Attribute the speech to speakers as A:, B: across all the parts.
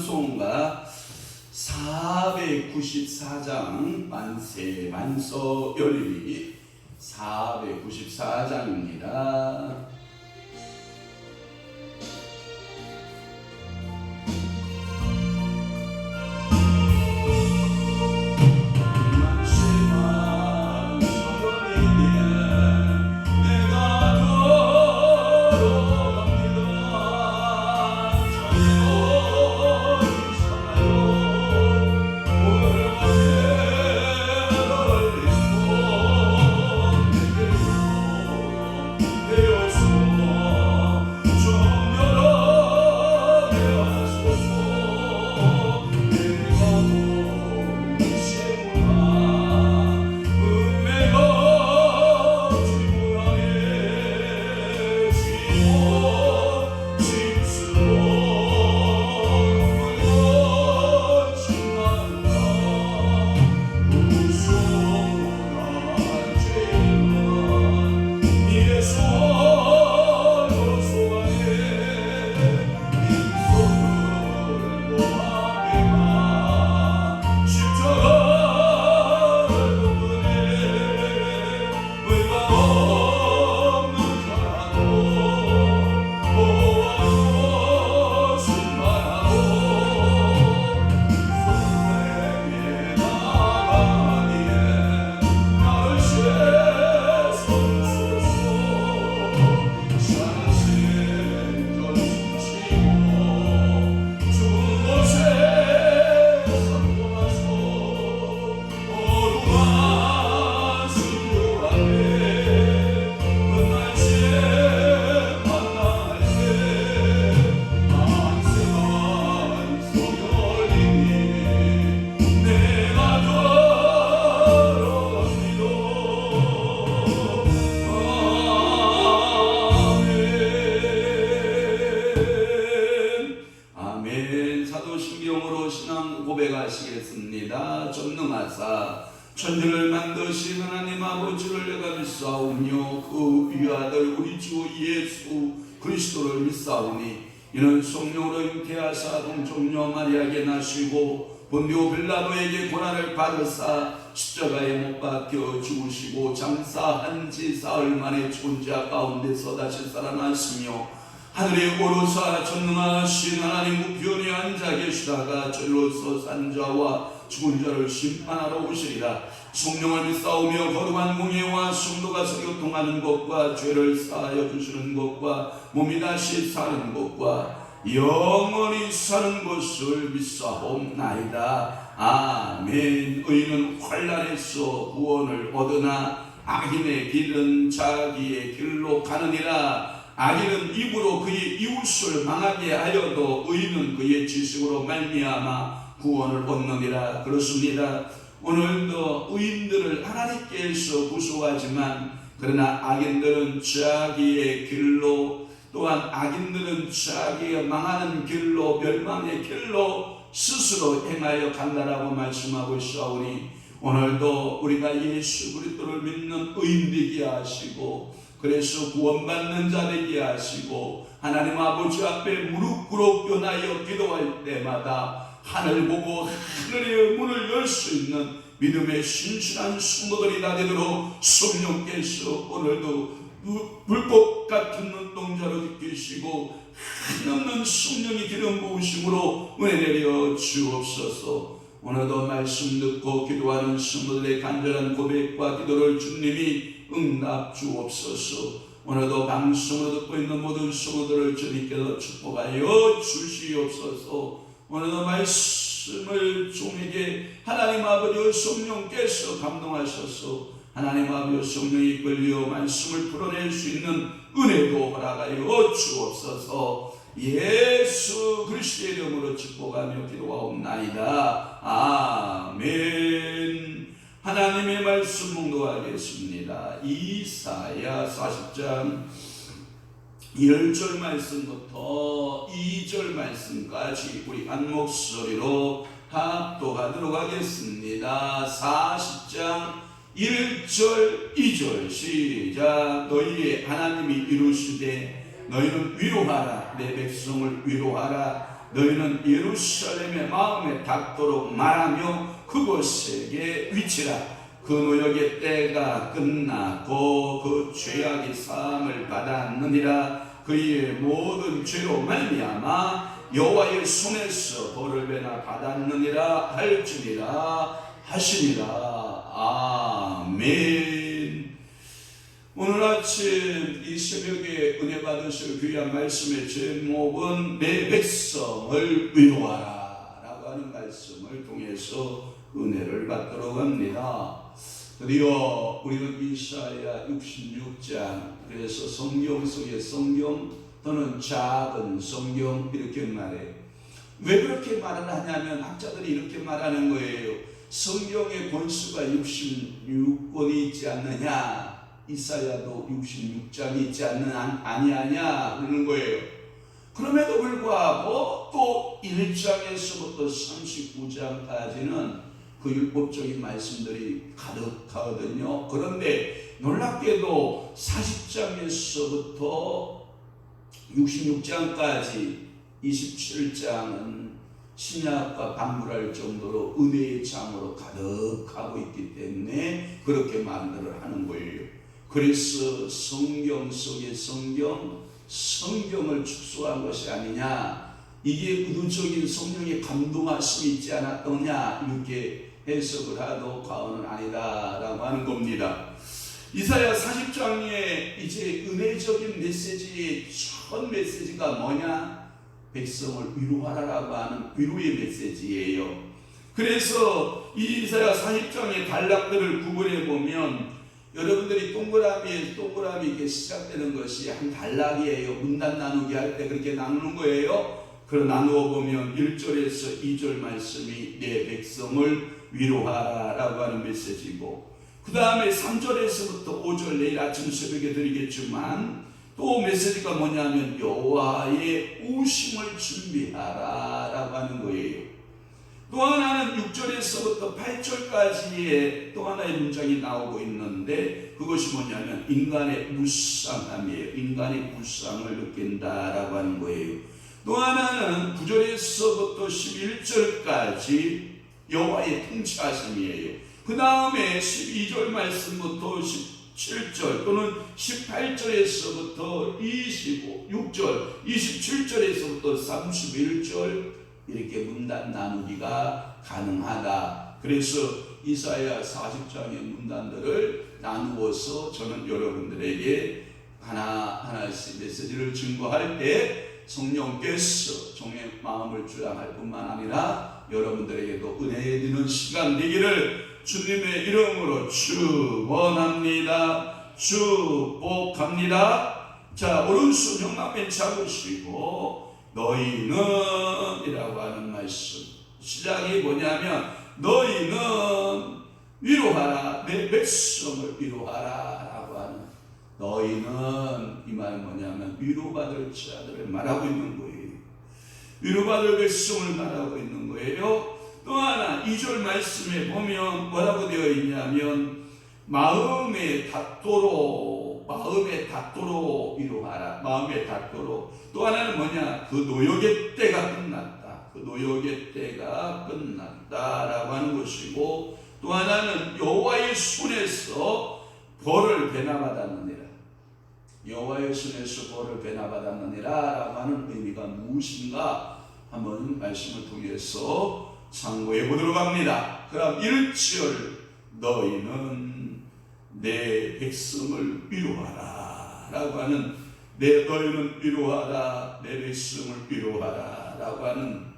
A: 찬송가 494장 만세 만서 열리 494장입니다. 사도신경으로 신앙 고백하시겠습니다. 전능하사 천지를 만드신 하나님 아버지를 내가 믿사오며 그 위아들 우리 주 예수 그리스도를 믿사오니 이는 성령으로 잉태하사 동정녀 마리아에게 나시고 본디오 빌라도에게 고난을 받으사 십자가에 못 박혀 죽으시고 장사한 지 사흘 만에 존재 가운데서 다시 살아나시며 하늘에 오르사 전능하신 하나님 우편에 앉아 계시다가 절로서 산자와 죽은 자를 심판하러 오시리라. 성령을 믿사오며 거룩한 공예와 성도가 서교통하는 것과 죄를 사하여 주시는 것과 몸이 다시 사는 것과 영원히 사는 것을 믿사옵나이다. 아멘. 의인은 환난에서 구원을 얻으나 악인의 길은 자기의 길로 가느니라. 악인은 입으로 그의 이웃을 망하게 하여도 의인은 그의 지식으로 말미암아 구원을 얻느니라. 그렇습니다. 오늘도 의인들을 하나님께서 구속하지만 그러나 악인들은 자기의 길로 또한 악인들은 자기의 망하는 길로 멸망의 길로 스스로 행하여 간다라고 말씀하고 있사오니 오늘도 우리가 예수 그리스도를 믿는 의인 되게 하시고 그래서 구원받는 자 되게 하시고 하나님 아버지 앞에 무릎 꿇어 변하여 기도할 때마다 하늘 보고 하늘의 문을 열 수 있는 믿음의 신실한 성도들이 다 되도록 성령께서 오늘도 불꽃 같은 눈동자로 지키시고 한없는 성령의 기름 부으심으로 은혜 내려 주옵소서. 오늘도 말씀 듣고 기도하는 성도들의 간절한 고백과 기도를 주님이 응답 주옵소서. 오늘도 방송을 듣고 있는 모든 성도들을 주님께서 축복하여 주시옵소서. 오늘도 말씀을 종에게 하나님 아버지 성령께서 감동하셔서 하나님 아버지 성령이 이끌려 말씀을 풀어낼 수 있는 은혜도 허락하여 주옵소서. 예수 그리스도의 이름으로 축복하며 기도하옵나이다. 아멘. 하나님의 말씀 묵도하겠습니다. 이사야 40장 1절 말씀부터 2절 말씀까지 우리 한 목소리로 합독하도록 하겠습니다. 40장 1절 2절 시작. 너희의 하나님이 이루시되 너희는 위로하라. 내 백성을 위로하라. 너희는 예루살렘의 마음에 닿도록 말하며 그곳에게 위치라. 그 노역의 때가 끝나고 그 죄악이 사함을 받았느니라. 그의 모든 죄로 말미암아 여호와의 손에서 벌을 받았느니라 할지니라 하시니라. 아멘. 오늘 아침 이 새벽에 은혜 받으실 귀한 말씀의 제목은 내 백성을 위로하라 라고 하는 말씀을 통해서 은혜를 받도록 합니다. 드디어 우리는 이사야 66장, 그래서 성경 속의 성경 또는 작은 성경 이렇게 말해요. 왜 그렇게 말을 하냐면 학자들이 이렇게 말하는 거예요. 성경의 권수가 66권이 있지 않느냐, 이사야도 66장이 있지 아니하냐 그러는 거예요. 그럼에도 불구하고 또 1장에서부터 39장까지는 그 율법적인 말씀들이 가득하거든요. 그런데 놀랍게도 40장에서부터 66장까지 27장은 신약과 방불할 정도로 은혜의 장으로 가득하고 있기 때문에 그렇게 말을 하는 거예요. 그래서 성경 속의 성경을 축소한 것이 아니냐, 이게 의도적인 성령의 감동하심이 있지 않았더냐, 이렇게 해석을 하도 과언은 아니다 라고 하는 겁니다. 이사야 40장에 이제 은혜적인 메시지의 첫 메시지가 뭐냐? 백성을 위로하라라고 하는 위로의 메시지예요. 그래서 이 이사야 40장의 단락들을 구분해 보면 여러분들이 동그라미 이렇게 시작되는 것이 한 단락이에요. 문단 나누기 할 때 그렇게 나누는 거예요. 그걸 나누어 보면 1절에서 2절 말씀이 내 백성을 위로하라 라고 하는 메시지고, 그 다음에 3절에서부터 5절 내일 아침 새벽에 드리겠지만 또 메시지가 뭐냐면 여호와의 우심을 준비하라 라고 하는 거예요. 또 하나는 6절에서부터 8절까지의 또 하나의 문장이 나오고 있는데 그것이 뭐냐면 인간의 무상함이에요. 인간의 무상을 느낀다라고 하는 거예요. 또 하나는 9절에서부터 11절까지 여호와의 통치하심이에요. 그 다음에 12절 말씀부터 17절 또는 18절에서부터 26절, 27절에서부터 31절 이렇게 문단 나누기가 가능하다. 그래서 이사야 40장의 문단들을 나누어서 저는 여러분들에게 하나씩 메시지를 증거할 때 성령께서 종의 마음을 주장할 뿐만 아니라 여러분들에게도 은혜 드리는 시간 되기를 주님의 이름으로 축원합니다. 축복합니다. 자, 오른손 흉막맨 잡으시고 너희는 이라고 하는 말씀, 시작이 뭐냐면 너희는 위로하라, 내 백성을 위로하라 라고 하는, 너희는 이 말은 뭐냐면 위로받을 자들을 말하고 있는 거예요. 위로받을 백성을 말하고 있는 거예요. 또 하나 2절 말씀에 보면 뭐라고 되어 있냐면 마음에 닿도록 위로하라. 마음에 닿도록. 또 하나는 뭐냐? 그 노역의 때가 끝났다. 그 노역의 때가 끝났다라고 하는 것이고, 또 하나는 여호와의 손에서 벌을 배나받았느니라. 여호와의 손에서 벌을 배나받았느니라라고 하는 의미가 무엇인가 한번 말씀을 통해서 참고해 보도록 합니다. 그럼 1절 너희는 내 백성을 위로하라 라고 하는, 너희는 위로하라, 내 백성을 위로하라 라고 하는,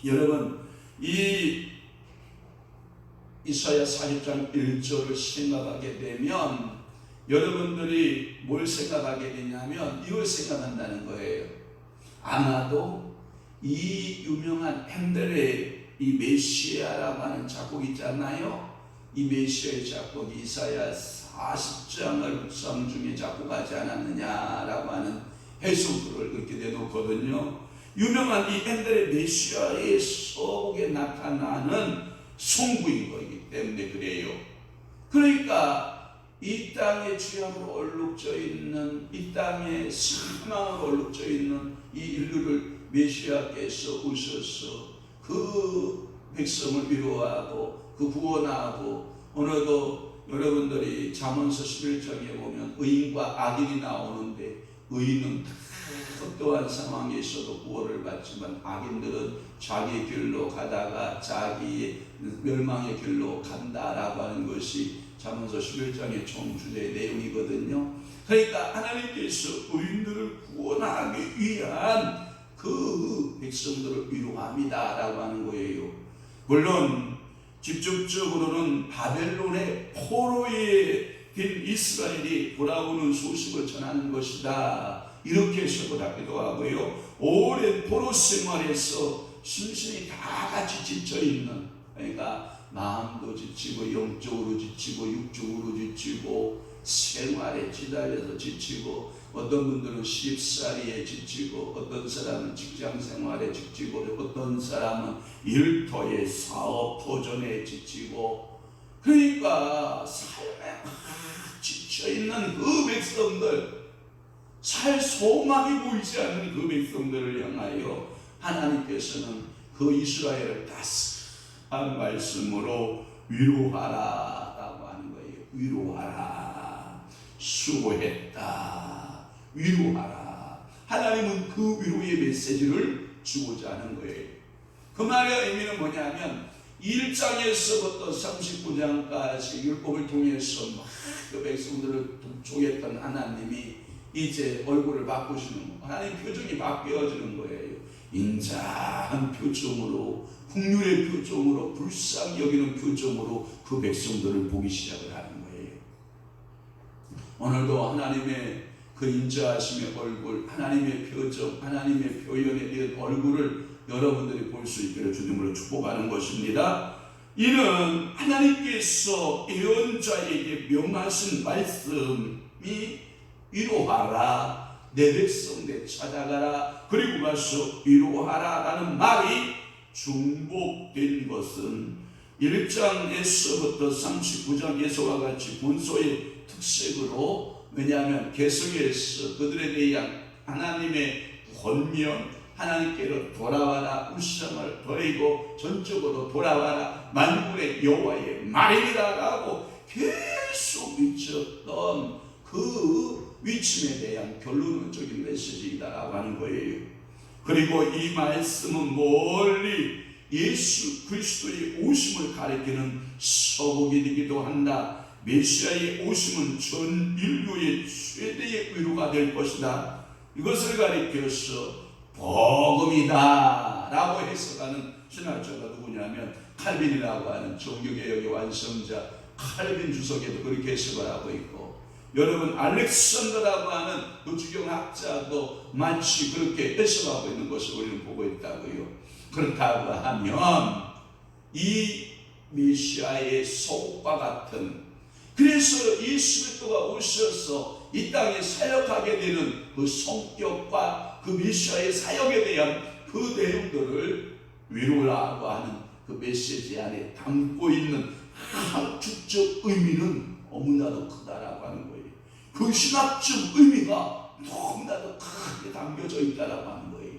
A: 여러분 이 이사야 40장 1절을 생각하게 되면 여러분들이 뭘 생각하게 되냐면 이걸 생각한다는 거예요. 아마도 이 유명한 핸델의 이 메시아라고 하는 작곡 있잖아요. 이 메시아의 작곡 이사야 40장을 묵상 중에 작곡하지 않았느냐라고 하는 해석을 그렇게 내놓거든요. 유명한 이 핸델의 메시아의 서곡에 나타나는 송구인 거기 때문에 그래요. 그러니까 이 땅에 죄악으로 얼룩져 있는, 이 땅에 사망으로 얼룩져 있는 이 인류를 메시아께서 오셔서 그 백성을 위로하고 그 구원하고, 오늘도 여러분들이 잠언서 11장에 보면 의인과 악인이 나오는데, 의인은 어떠한 상황에 있어도 구원을 받지만 악인들은 자기 길로 가다가 자기의 멸망의 길로 간다라고 하는 것이 잠언서 11장의 총주제의 내용이거든요. 그러니까 하나님께서 의인들을 구원하기 위한 그 백성들을 위로합니다라고 하는 거예요. 물론 직접적으로는 바벨론의 포로에 된 이스라엘이 돌아오는 소식을 전하는 것이다, 이렇게 해석을 하기도 하고요. 오랜 포로 생활에서 심신이 다 같이 지쳐있는, 그러니까 마음도 지치고 영적으로 지치고 육적으로 지치고 생활에 지달려서 지치고, 어떤 분들은 쉽사리에 지치고, 어떤 사람은 직장 생활에 지치고, 어떤 사람은 일터에 사업 도전에 지치고, 그러니까 삶에 지쳐있는 그 백성들, 살 소망이 보이지 않는 그 백성들을 향하여 하나님께서는 그 이스라엘을 따스한 말씀으로 위로하라 라고 하는 거예요. 위로하라, 수고했다, 위로하라. 하나님은 그 위로의 메시지를 주고자 하는 거예요. 그 말의 의미는 뭐냐면 1장에서부터 39장까지 율법을 통해서 막 그 백성들을 독촉했던 하나님이 이제 얼굴을 바꾸시는 거예요. 하나님 표정이 바뀌어지는 거예요. 인자한 표정으로, 긍휼의 표정으로, 불쌍히 여기는 표정으로 그 백성들을 보기 시작을 하는 거예요. 오늘도 하나님의 그 인자하심의 얼굴, 하나님의 표정, 하나님의 표현에 대한 얼굴을 여러분들이 볼 수 있기를 주님으로 축복하는 것입니다. 이는 하나님께서 예언자에게 명하신 말씀이 위로하라, 내 백성들 찾아가라, 그리고 가서 위로하라 라는 말이 중복된 것은 1장에서부터 39장에서와 같이 본소의 특색으로, 왜냐하면 개성에서 그들에 대한 하나님의 권면, 하나님께로 돌아와라, 우상을 버리고 전적으로 돌아와라, 만군의 여호와의 말이라 라고 계속 외쳤던 그 위침에 대한 결론적인 메시지이다라고 하는 거예요. 그리고 이 말씀은 멀리 예수 그리스도의 오심을 가리키는 서복이기도 한다. 메시아의 오심은 전 인류의 최대의 위로가 될 것이다. 이것을 가리켜서 복음이다 라고 해석하는 신학자가 누구냐면 칼빈이라고 하는 종교개혁의 완성자 칼빈 주석에도 그렇게 해석을 하고 있고, 여러분 알렉산더라고 하는 그 주경학자도 마치 그렇게 해석하고 있는 것을 우리는 보고 있다고요. 그렇다고 하면 이 메시아의 속과 같은, 그래서 예수 그리스도가 오셔서 이 땅에 사역하게 되는 그 성격과 그 메시아의 사역에 대한 그 내용들을 위로라고 하는 그 메시지 안에 담고 있는 학축적 의미는 너무나도 크다라고 하는 거예요. 그 신학적 의미가 너무나도 크게 담겨져 있다라고 하는 거예요.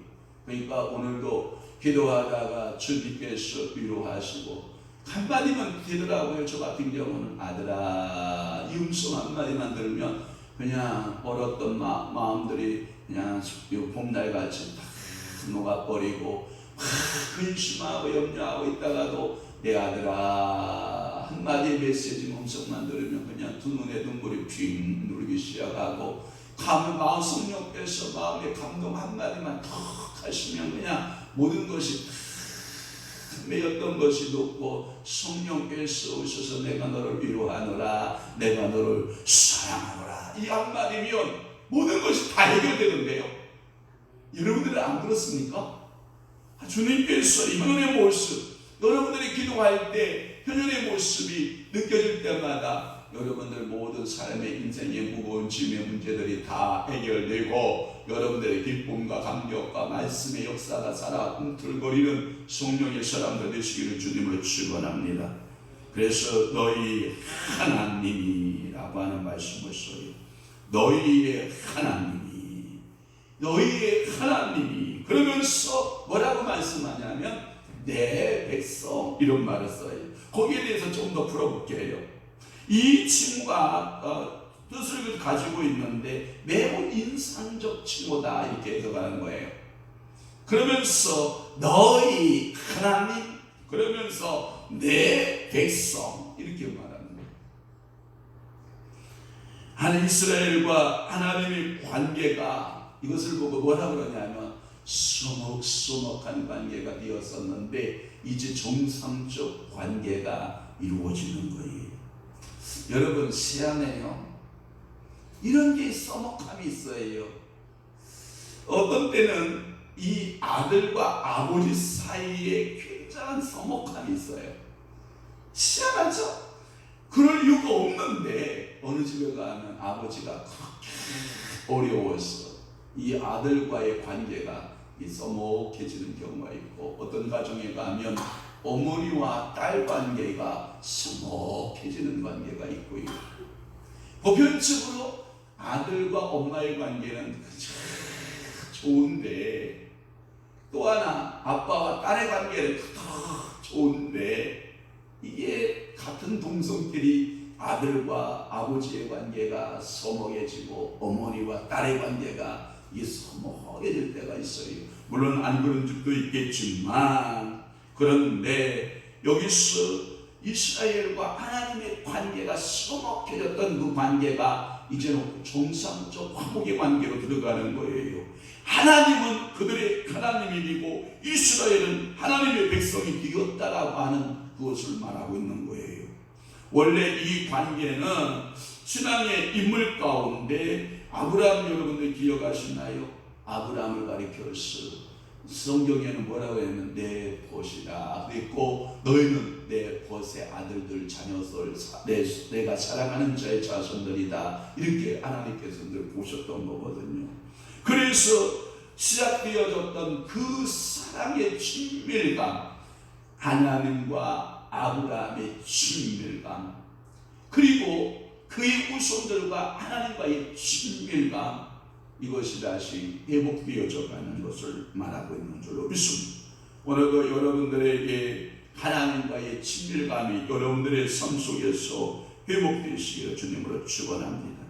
A: 그러니까 오늘도 기도하다가 주님께서 위로하시고 한마디만 되더라고요. 저 같은 경우는 아들아, 이 음성 한마디만 들으면 그냥 얼었던 마음들이 그냥 봄날같이 다 녹아버리고 근심하고 염려하고 있다가도 내 아들아 한마디 메시지 음성만 들으면 그냥 두 눈에 눈물이 핑 누르기 시작하고, 가면 마음 성령께서 마음의 감동 한마디만 턱 하시면 그냥 모든 것이 매였던 것이 높고, 성령께서 오셔서 내가 너를 위로하노라, 내가 너를 사랑하노라, 이 한마디면 모든 것이 다 해결되는데요. 여러분들은 안 그렇습니까? 주님께서 이분의 모습, 여러분들이 기도할 때 현현의 모습이 느껴질 때마다 여러분들 모든 삶의 인생의 무거운 짐의 문제들이 다 해결되고, 여러분들의 기쁨과 감격과 말씀의 역사가 살아 꿈틀거리는 성령의 사람들 되시기를 주님으로 축원합니다. 그래서 너희 하나님이라고 하는 말씀을 써요. 너희의 하나님이 그러면서 뭐라고 말씀하냐면 내 백성 이런 말을 써요. 거기에 대해서 좀 더 풀어볼게요. 이 칭호가 뜻을 가지고 있는데 매우 인상적 칭호다 이렇게 해석하는 거예요. 그러면서 너희 하나님, 그러면서 내 백성 이렇게 말하는 거예요. 하나님 이스라엘과 하나님의 관계가 이것을 보고 뭐라 그러냐면 서먹서먹한 관계가 되었었는데 이제 정상적 관계가 이루어지는 거예요. 여러분 희한해요. 이런 게 서먹함이 있어요. 어떤 때는 이 아들과 아버지 사이에 굉장한 서먹함이 있어요. 희한하죠? 그럴 이유가 없는데 어느 집에 가면 아버지가 그렇게 어려워서 이 아들과의 관계가 서먹해지는 경우가 있고, 어떤 가정에 가면 어머니와 딸 관계가 서먹해지는 관계가 있고요. 보편적으로 아들과 엄마의 관계는 좋은데 또 하나 아빠와 딸의 관계는 좋은데 이게 같은 동성끼리 아들과 아버지의 관계가 서먹해지고 어머니와 딸의 관계가 이게 서먹해질 때가 있어요. 물론 안 그런 집도 있겠지만, 그런데 여기서 이스라엘과 하나님의 관계가 서먹해졌던 그 관계가 이제는 정상적 화목의 관계로 들어가는 거예요. 하나님은 그들의 하나님이고 이스라엘은 하나님의 백성이 되었다라고 하는 그것을 말하고 있는 거예요. 원래 이 관계는 신앙의 인물 가운데 아브라함 여러분들 기억하시나요? 아브라함을 가리켜서 성경에는 뭐라고 했냐면 내 벗이라 그랬고, 너희는 내 벗의 아들들 자녀들 내가 사랑하는 자의 자손들이다 이렇게 하나님께서 늘 보셨던 거거든요. 그래서 시작되어졌던 그 사랑의 친밀감, 하나님과 아브라함의 친밀감, 그리고 그의 후손들과 하나님과의 친밀감, 이것이 다시 회복되어져 가는 것을 말하고 있는 줄로 믿습니다. 오늘도 여러분들에게 하나님과의 친밀감이 여러분들의 삶 속에서 회복되시기를 주님으로 축원합니다.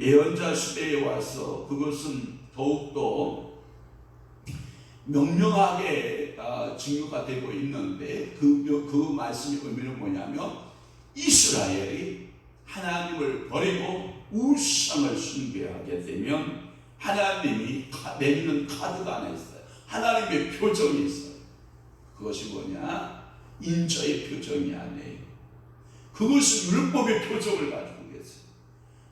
A: 예언자 시대에 와서 그것은 더욱더 명명하게 증거가 되고 있는데, 그 말씀의 의미는 뭐냐면 이스라엘이 하나님을 버리고 우상을 숭배하게 되면 하나님이 내리는 카드가 하나 있어요. 하나님의 표정이 있어요. 그것이 뭐냐? 인자의 표정이 아니에요. 그것은 율법의 표정을 가지고 계세요.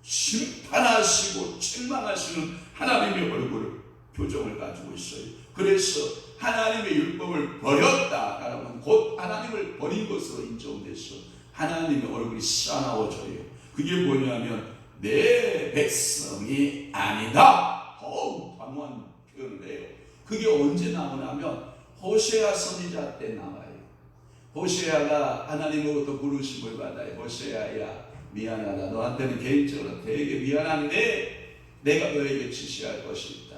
A: 심판하시고 책망하시는 하나님의 얼굴 표정을 가지고 있어요. 그래서 하나님의 율법을 버렸다라면 곧 하나님을 버린 것으로 인정돼서 하나님의 얼굴이 싸나워져요. 그게 뭐냐면 내 백성이 아니다. 단호한 표현을 해요. 그게 언제 나오냐면 호세아 선지자 때 나와요. 호세아가 하나님으로부터 부르심을 받아요. 호세아야 미안하다. 너한테는 개인적으로 되게 미안한데 내가 너에게 지시할 것이 있다.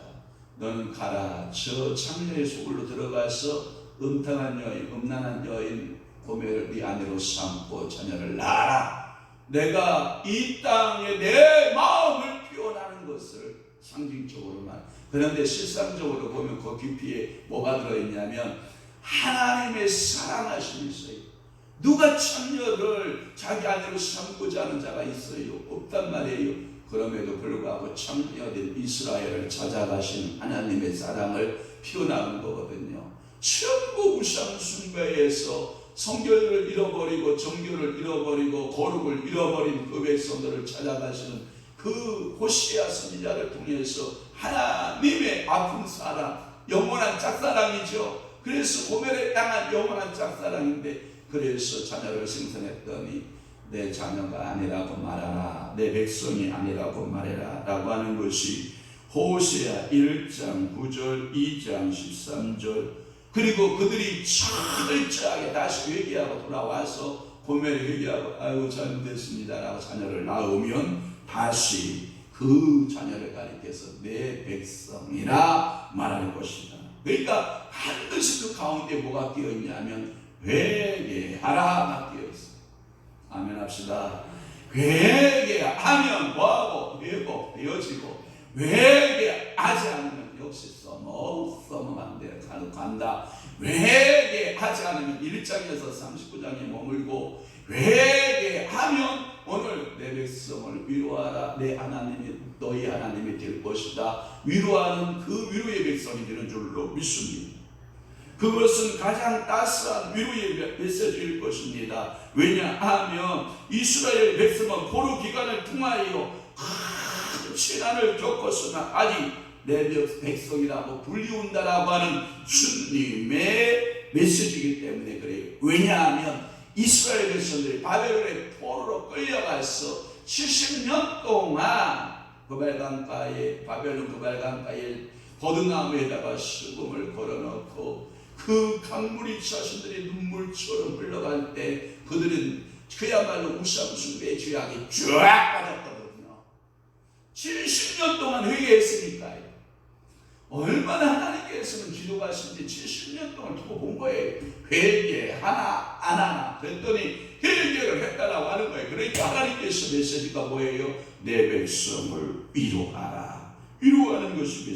A: 너는 가라. 저 창녀의 소굴로 들어가서 음탕한 여인, 음란한 여인 고멜을 네 아내로 삼고 자녀를 낳아라. 내가 이 땅에 내 마음을 표현하는 것을 상징적으로 말. 그런데 실상적으로 보면 그 깊이에 뭐가 들어있냐면 하나님의 사랑하심이 있어요. 누가 창녀를 자기 아내로 삼고자 하는 자가 있어요? 없단 말이에요. 그럼에도 불구하고 창녀된 이스라엘을 찾아가신 하나님의 사랑을 표현하는 거거든요. 전부 우상 숭배에서 성결을 잃어버리고 정결을 잃어버리고 거룩을 잃어버린 그 백성들을 찾아가시는 그 호시아 선지자를 통해서 하나님의 아픈 사랑, 영원한 짝사랑이죠. 그래서 고멜에 향한 영원한 짝사랑인데, 그래서 자녀를 생산했더니 내 자녀가 아니라고 말하라, 내 백성이 아니라고 말해라 라고 하는 것이 호세아 1장 9절 2장 13절. 그리고 그들이 철저하게 다시 회개하고 돌아와서 고멜에 회개하고 아이고 잘못했습니다 라고 자녀를 낳으면 다시 그 자녀를 가리켜서 내 백성이라 말할 것이다. 그러니까 반드시 그 가운데 뭐가 끼어 있냐면 회개하라가 끼어 있어. 아멘 합시다. 회개하면 뭐하고 회복되어지고, 회개하지 않으면 역시 써먹한데 간다. 회개하지 않으면 1장에서 39장에 머물고, 회개하면 오늘 내 백성을 위로하라. 내 하나님이 너희 하나님이 될 것이다. 위로하는 그 위로의 백성이 되는 줄로 믿습니다. 그것은 가장 따스한 위로의 메시지일 것입니다. 왜냐하면 이스라엘 백성은 포로 기간을 통하여 큰 시련을 겪었으나 아직 내 백성이라고 불리운다라고 하는 주님의 메시지이기 때문에 그래요. 왜냐하면 이스라엘 백성들이 바벨론의 포로로 끌려가서 70년 동안 바벨론 그발강가에 버드나무에다가 수금을 걸어놓고 그 강물이 자신들의 눈물처럼 흘러갈 때 그들은 그야말로 우상숭배의 죄악이 쫙 빠졌거든요. 70년 동안 회개했으니까요. 얼마나 하나님께서는 기도하신지 70년 동안 두고 본 거예요. 회개하나 안 하나 그랬더니 회개를 했다라고 하는 거예요. 그러니까 하나님께서 메시지가 뭐예요? 내 백성을 위로하라. 위로하는 것이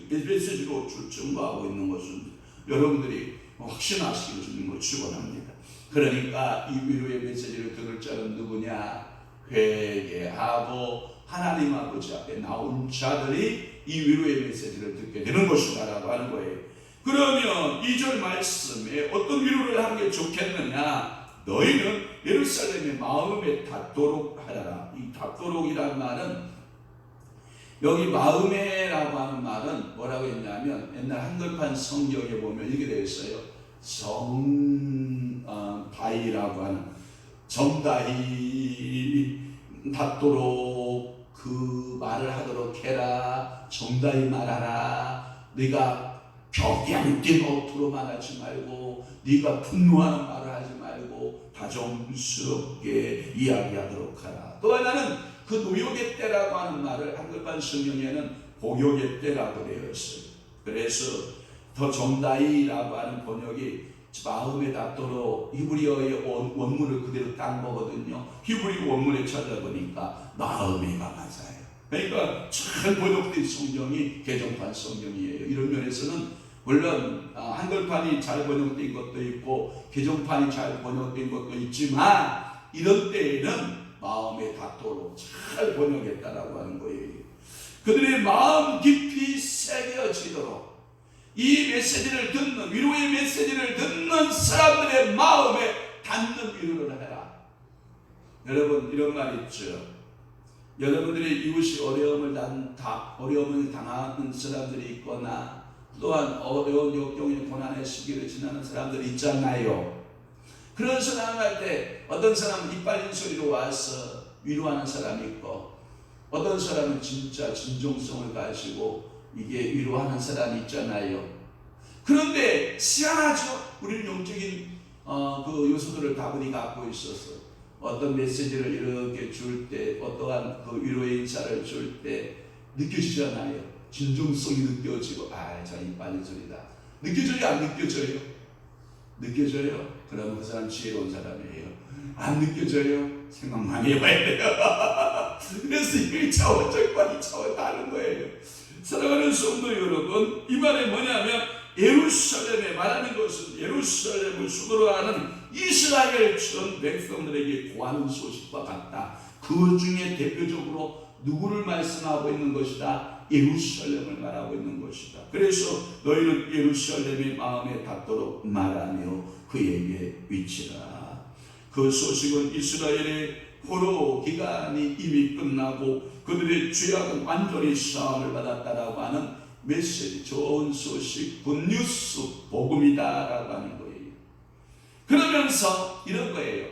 A: 메시지로 증거하고 있는 것은 여러분들이 확신하시기를 주님으로 축원합니다. 그러니까 이 위로의 메시지를 들을 자는 누구냐? 회개하고 하나님 아버지 앞에 나온 자들이 이 위로의 메시지를 듣게 되는 것이다라고 하는 거예요. 그러면 2절 말씀에 어떤 위로를 하는 게 좋겠느냐? 너희는 예루살렘의 마음에 닿도록 하라. 이 닿도록이라는 말은, 여기 마음에라고 하는 말은 뭐라고 했냐면 옛날 한글판 성경에 보면 이렇게 되어 있어요. 정다이라고 하는, 정다이 닿도록 그 말을 하도록 해라. 정다이 말하라. 네가 격양된 어투로만 하지 말고, 네가 분노하는 말을 하지 말고 다정스럽게 이야기하도록 하라. 또 하나는 그 노역의 때라고 하는 말을 한글판 성경에는 복역의 때라고 되어 있어요. 그래서 더 정다이라고 하는 번역이 마음에 닿도록, 히브리어의 원문을 그대로 딴 거거든요. 히브리 원문에 찾아보니까 마음에가 맞아요. 그러니까 잘 번역된 성경이 개정판 성경이에요. 이런 면에서는 물론 한글판이 잘 번역된 것도 있고 개정판이 잘 번역된 것도 있지만, 이런 때에는 마음에 닿도록 잘 번역했다라고 하는 거예요. 그들의 마음 깊이 새겨지도록 이 메시지를 듣는, 위로의 메시지를 듣는 사람들의 마음에 닿는 위로를 해라. 여러분, 이런 말 있죠. 여러분들의 이웃이 어려움을 당하는 사람들이 있거나 또한 어려운 역경의 고난의 시기를 지나는 사람들이 있잖아요. 그런 사람할 때 어떤 사람은 이빨린 소리로 와서 위로하는 사람이 있고, 어떤 사람은 진짜 진정성을 가지고 이게 위로하는 사람이 있잖아요. 그런데 희한하죠. 우리는 영적인 그 요소들을 다분히 갖고 있어서 어떤 메시지를 이렇게 줄 때, 어떠한 그 위로의 인사를 줄 때 느껴지잖아요. 진정성이 느껴지고, 저 이빨린 소리다. 느껴져요? 안 느껴져요? 느껴져요? 그러면 그 사람 지혜로운 사람이에요. 안 느껴져요? 생각만 해봐야 돼요. 그래서 이 차원적 2차원 다른 거예요. 사랑하는 성도 여러분, 이 말이 뭐냐면 예루살렘에 말하는 것은 예루살렘을 수도로 하는 이스라엘 전 백성들에게 고하는 소식과 같다. 그 중에 대표적으로 누구를 말씀하고 있는 것이다? 예루살렘을 말하고 있는 것이다. 그래서 너희는 예루살렘의 마음에 닿도록 말하며 그에게 위치라. 그 소식은 이스라엘의 포로 기간이 이미 끝나고 그들의 죄악은 완전히 사함을 받았다라고 하는 메시지, 좋은 소식, 굿뉴스, 복음이다라고 하는 거예요. 그러면서 이런 거예요.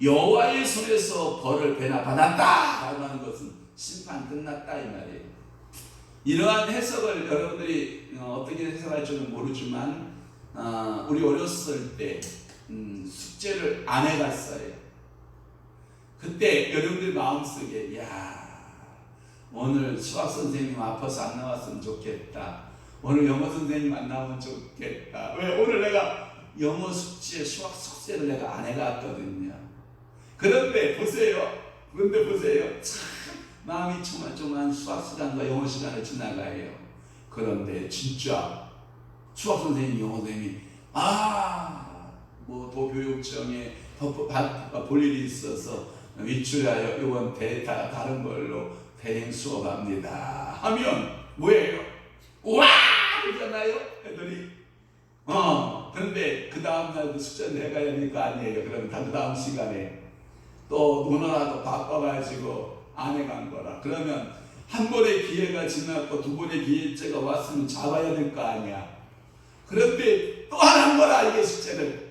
A: 여호와의 손에서 벌을 배나 받았다라고 하는 것은 심판 끝났다 이 말이에요. 이러한 해석을 여러분들이 어떻게 해석할지는 모르지만 우리 어렸을 때 숙제를 안 해갔어요. 그때 여러분들 마음속에 오늘 수학 선생님 아파서 안 나왔으면 좋겠다. 오늘 영어 선생님 만나면 좋겠다. 왜? 오늘 내가 영어 숙제, 수학 숙제를 내가 안 해갔거든요. 그런데 보세요. 참 마음이 조만조만 수학 시간과 영어 시간을 지나가요. 그런데 진짜 수학 선생님, 영어 선생님이 뭐 도교육청에 볼 일이 있어서 위출하여 이번 다른 걸로 대행 수업합니다 하면 뭐예요? 우와! 그러잖아요 애들이. 근데 그 다음날 그 숙제를 해가야 될 거 아니에요. 그러면 그 다음 시간에 또 노느라고 바빠가지고 안 해간 거라. 그러면 한 번의 기회가 지났고 두 번의 기회째가 왔으면 잡아야 될 거 아니야. 그런데 또 안 한 거라 이게 숙제를.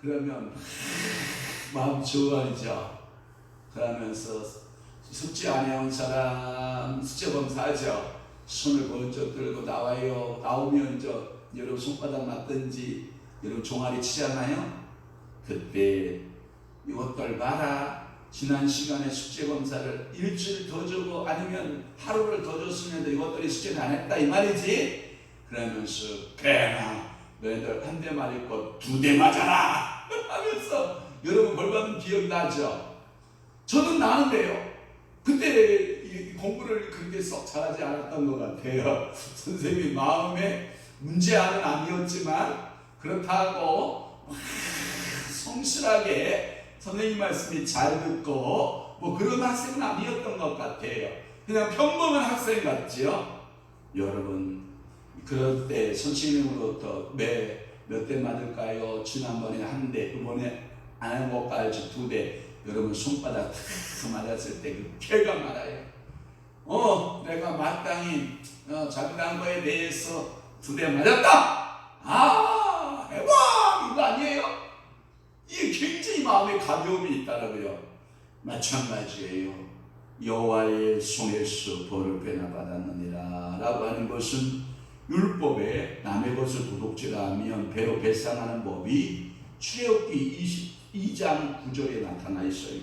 A: 그러면 마음 좋아하죠. 그러면서 숙제 안 해온 사람 숙제 검사하죠. 손을 번쩍 들고 나와요. 나오면 여러분 손바닥 맞든지 여러분 종아리 치잖아요. 그때 이것들 봐라. 지난 시간에 숙제 검사를 일주일 더 주고 아니면 하루를 더 줬으면 이것들이 숙제를 안 했다 이 말이지. 그러면서 그래나 너희들 한 대 맞을 것 2대 맞아라 하면서 여러분 벌 받은 기억이 나죠. 저는 나는데요. 그때 공부를 그렇게 썩 잘하지 않았던 것 같아요. 선생님이 마음에 문제아는 아니었지만 그렇다고 성실하게 선생님 말씀이 잘 듣고 뭐 그런 학생은 아니었던 것 같아요. 그냥 평범한 학생 같지요. 여러분 그럴 때 선생님으로부터 몇 대 맞을까요? 지난번에 한 대, 이번에 안 한 것까지 2대. 여러분 손바닥 탁 맞았을 때 그 쾌감 알아요. 내가 마땅히 잘못한 거에 대해서 2대 맞았다. 해봐 이거 아니에요? 이게 굉장히 마음에 가벼움이 있다라고요. 마찬가지예요. 여호와의 손에서 벌을 빼나 받았느니라 라고 하는 것은 율법에 남의 것을 도둑질하면 배로 배상하는 법이 출애굽기 22장 9절에 나타나 있어요.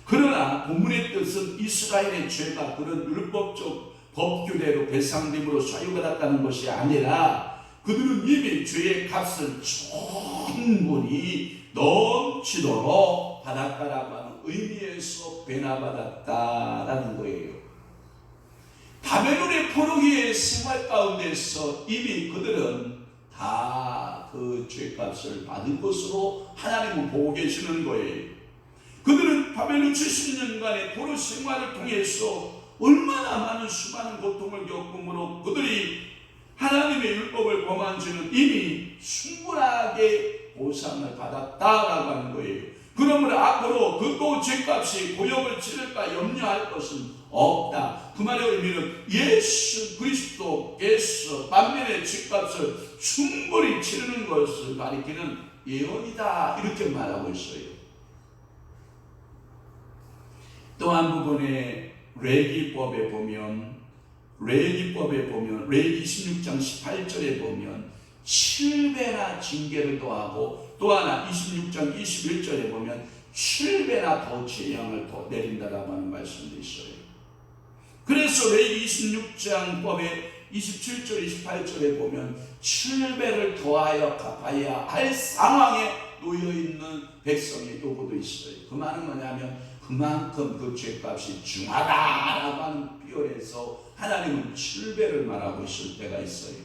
A: 그러나 본문의 뜻은 이스라엘의 죄가 그런 율법적 법규대로 배상됨으로 사유받았다는 것이 아니라 그들은 이미 죄의 값을 충분히 넘치도록 받았다라고 하는 의미에서 배나받았다라는 거예요. 바벨론의 포로기의 생활 가운데서 이미 그들은 다 그 죄값을 받은 것으로 하나님은 보고 계시는 거예요. 그들은 바벨론 70년간의 포로 생활을 통해서 얼마나 많은 수많은 고통을 겪음으로 그들이 하나님의 율법을 범한 죄는 이미 충분하게 보상을 받았다라고 하는 거예요. 그러므로 앞으로 그 죄값이 고역을 치를까 염려할 것은 없다. 그 말의 의미는 예수 그리스도께서 만민의 죄값을 충분히 치르는 것을 가리키는 예언이다. 이렇게 말하고 있어요. 또 한 부분에 레위기법에 보면 레위기 16장 18절에 보면 7배나 징계를 더하고 또 하나 26장 21절에 보면 7배나 더 재앙을 더 내린다라고 하는 말씀도 있어요. 그래서 레위기 26장 법에 27절 28절에 보면 7배를 더하여 갚아야 할 상황에 놓여있는 백성의 요구도 있어요. 그 말은 뭐냐면 그만큼 그 죄값이 중하다라고 하는 표현에서 하나님은 7배를 말하고 있을 때가 있어요.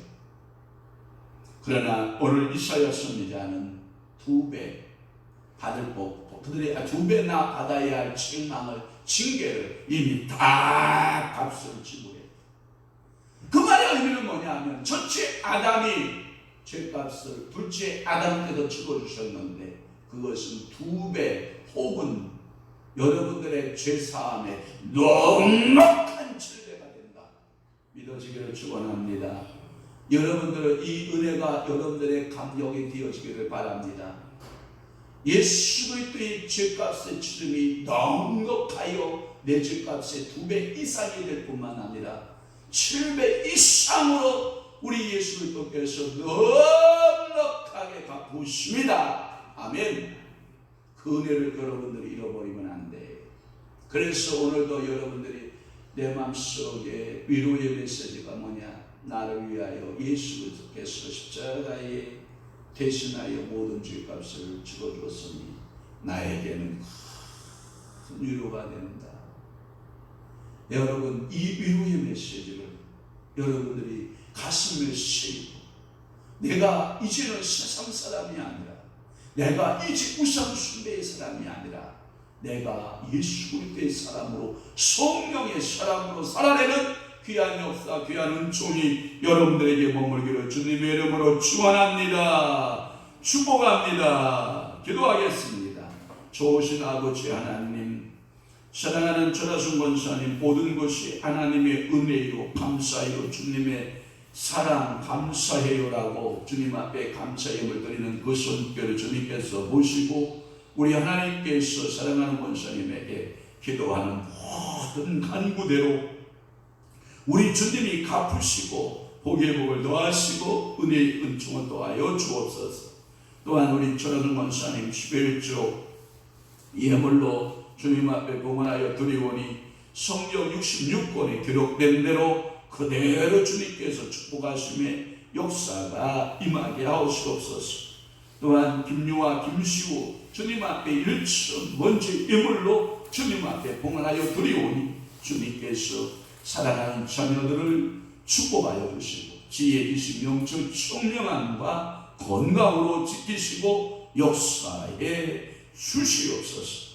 A: 그러나 오늘 이사야 선지자는 2배 받을 법, 그들이 2배나 받아야 할 책망을, 징계를 이미 다 값을 지불해. 그 말의 의미는 뭐냐면 첫째 아담이 죄값을 둘째 아담께도 지불해주셨는데 그것은 2배 혹은 여러분들의 죄사함에 넉넉한 7배가 된다. 믿어지기를 축원합니다. 여러분들은 이 은혜가 여러분들의 감격이 되어지기를 바랍니다. 예수 그리스도의 죄값의 치름이 넉넉하여 내 죄값의 2배 이상이 될 뿐만 아니라 7배 이상으로 우리 예수 그리스도께서 넉넉하게 갚으십니다. 아멘. 그 은혜를 여러분들이 잃어버리면 안 돼. 그래서 오늘도 여러분들이 내 마음속에 위로의 메시지가 뭐냐? 나를 위하여 예수께서 십자가에 대신하여 모든 죄값을 치러주었으니 나에게는 큰 위로가 된다. 여러분, 이 위로의 메시지를 여러분들이 가슴에 새기고, 내가 이제는 세상 사람이 아니라, 내가 이제 우상 숭배의 사람이 아니라, 내가 예수 그리스도의 사람으로, 성령의 사람으로 살아내는 귀한 역사, 귀한 은총이 여러분들에게 머물기를 주님의 이름으로 축원합니다. 축복합니다. 기도하겠습니다. 좋으신 아버지 하나님, 사랑하는 전하순 권사님, 모든 것이 하나님의 은혜요 감사해요, 주님의 사랑 감사해요라고 주님 앞에 감사함을 드리는 그 손길을 주님께서 보시고 우리 하나님께서 사랑하는 권사님에게 기도하는 모든 간구대로 우리 주님이 갚으시고 복의 복을 더하시고 은혜의 은총을 더하여 주옵소서. 또한 우리 전하순 권사님 11조 예물로 주님 앞에 봉헌하여 드리오니 성경 66권에 기록된 대로 그대로 주님께서 축복하심의 역사가 임하게 하옵시옵소서. 또한 김유와 김시우 주님 앞에 1천 먼저 예물로 주님 앞에 봉헌하여 드리오니 주님께서 사랑하는 자녀들을 축복하여 주시고 지혜, 지식, 명철, 총명함과 건강으로 지키시고 역사에 주시옵소서.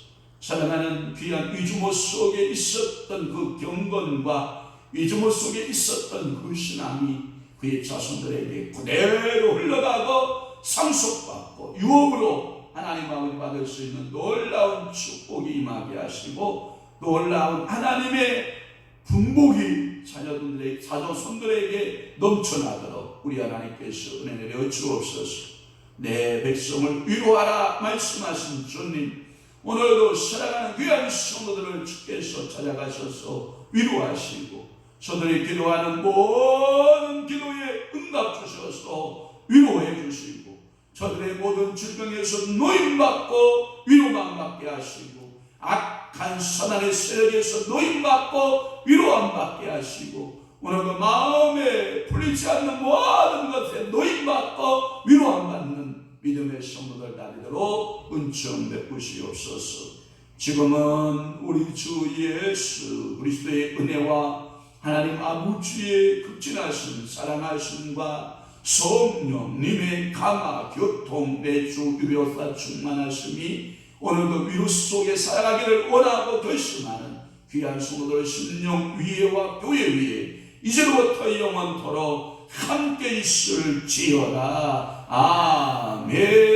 A: 사랑하는 귀한 위주모 속에 있었던 그 경건과 위주모 속에 있었던 그 신앙이 그의 자손들에게 그대로 흘러가고 상속받고 유업으로 하나님 아버지 받을 수 있는 놀라운 축복이 임하게 하시고 놀라운 하나님의 분복이 자녀들에게, 자손들에게 넘쳐나도록 우리 하나님께서 은혜 내려 주옵소서. 내 백성을 위로하라 말씀하신 주님, 오늘도 사랑하는 귀한 성도들을 주께서 찾아가셔서 위로하시고 저들이 기도하는 모든 기도에 응답 주셔서 위로해 주시고 저들의 모든 질병에서 노임받고 위로만 받게 하시고 악한 사단의 세력에서 노임받고 위로만 받게 하시고 오늘도 마음에 풀리지 않는 모든 것에 노임받고 위로만 받는 믿음의 성도들 다리도록 은총 베푸시옵소서. 지금은 우리 주 예수 그리스도의 은혜와 하나님 아버지의 극진하신 사랑하심과 성령님의 강화 교통 내주 유별사 충만하심이 오늘도 위로 속에 살아가기를 원하고 결심하는 귀한 성도들 심령 위에와 교회 위에 이제로부터 영원토록 함께 있을지어다. 아멘.